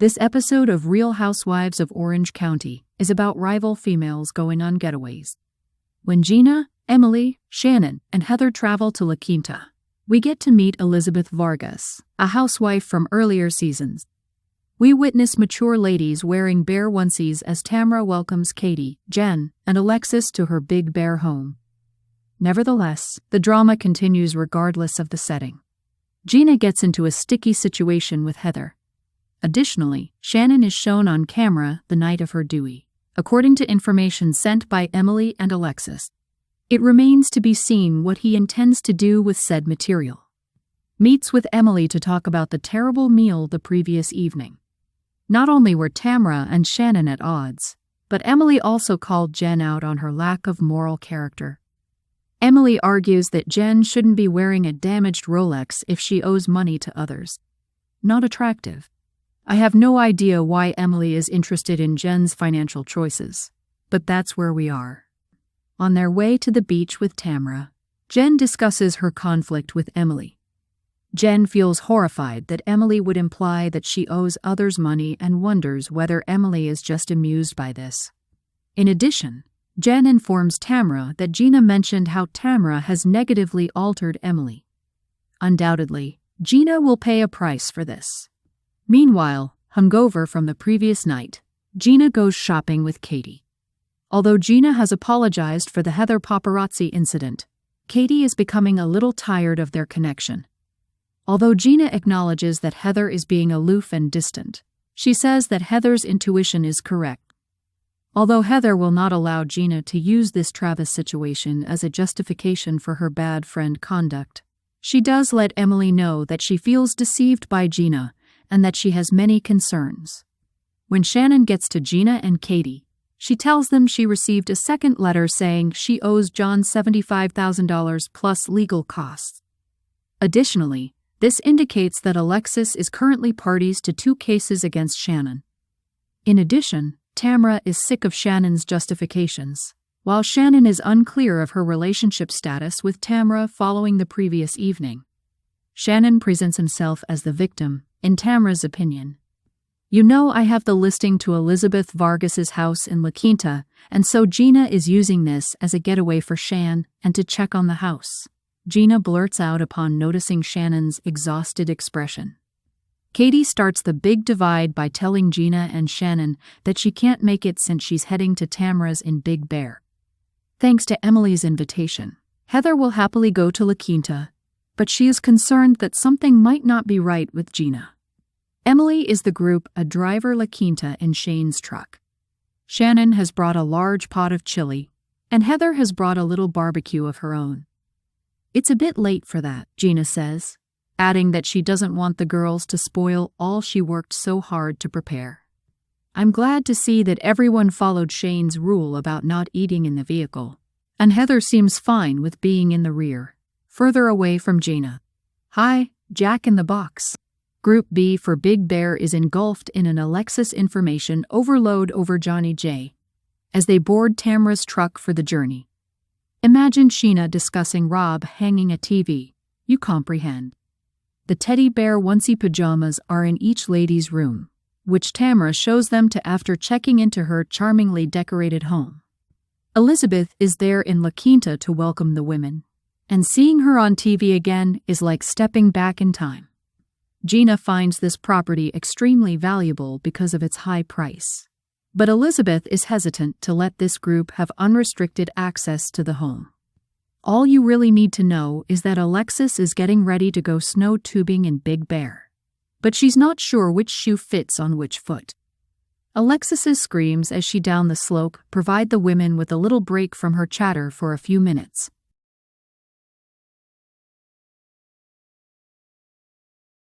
This episode of Real Housewives of Orange County is about rival females going on getaways. When Gina, Emily, Shannon, and Heather travel to La Quinta, we get to meet Elizabeth Vargas, a housewife from earlier seasons. We witness mature ladies wearing bear onesies as Tamra welcomes Katie, Jen, and Alexis to her Big Bear home. Nevertheless, the drama continues regardless of the setting. Gina gets into a sticky situation with Heather. Additionally, Shannon is shown on camera the night of her due, according to information sent by Emily and Alexis. It remains to be seen what he intends to do with said material. Meets with Emily to talk about the terrible meal the previous evening. Not only were Tamra and Shannon at odds, but Emily also called Jen out on her lack of moral character. Emily argues that Jen shouldn't be wearing a damaged Rolex if she owes money to others. Not attractive. I have no idea why Emily is interested in Jen's financial choices, but that's where we are. On their way to the beach with Tamra, Jen discusses her conflict with Emily. Jen feels horrified that Emily would imply that she owes others money and wonders whether Emily is just amused by this. In addition, Jen informs Tamra that Gina mentioned how Tamra has negatively altered Emily. Undoubtedly, Gina will pay a price for this. Meanwhile, hungover from the previous night, Gina goes shopping with Katie. Although Gina has apologized for the Heather paparazzi incident, Katie is becoming a little tired of their connection. Although Gina acknowledges that Heather is being aloof and distant, she says that Heather's intuition is correct. Although Heather will not allow Gina to use this Travis situation as a justification for her bad friend conduct, she does let Emily know that she feels deceived by Gina and that she has many concerns. When Shannon gets to Gina and Katie, she tells them she received a second letter saying she owes John $75,000 plus legal costs. Additionally, this indicates that Alexis is currently parties to 2 cases against Shannon. In addition, Tamra is sick of Shannon's justifications, while Shannon is unclear of her relationship status with Tamra following the previous evening. Shannon presents himself as the victim, in Tamra's opinion. You know I have the listing to Elizabeth Vargas's house in La Quinta, and so Gina is using this as a getaway for Shan and to check on the house, Gina blurts out upon noticing Shannon's exhausted expression. Katie starts the big divide by telling Gina and Shannon that she can't make it since she's heading to Tamra's in Big Bear. Thanks to Emily's invitation, Heather will happily go to La Quinta, but she is concerned that something might not be right with Gina. Emily is the group a driver La Quinta in Shane's truck. Shannon has brought a large pot of chili, and Heather has brought a little barbecue of her own. It's a bit late for that, Gina says, adding that she doesn't want the girls to spoil all she worked so hard to prepare. I'm glad to see that everyone followed Shane's rule about not eating in the vehicle, and Heather seems fine with being in the rear, further away from Gina. Hi, Jack in the Box. Group B for Big Bear is engulfed in an Alexis information overload over Johnny J. as they board Tamra's truck for the journey. Imagine Sheena discussing Rob hanging a TV. You comprehend. The teddy bear onesie pajamas are in each lady's room, which Tamra shows them to after checking into her charmingly decorated home. Elizabeth is there in La Quinta to welcome the women, and seeing her on TV again is like stepping back in time. Gina finds this property extremely valuable because of its high price, but Elizabeth is hesitant to let this group have unrestricted access to the home. All you really need to know is that Alexis is getting ready to go snow tubing in Big Bear, but she's not sure which shoe fits on which foot. Alexis's screams as she down the slope provide the women with a little break from her chatter for a few minutes.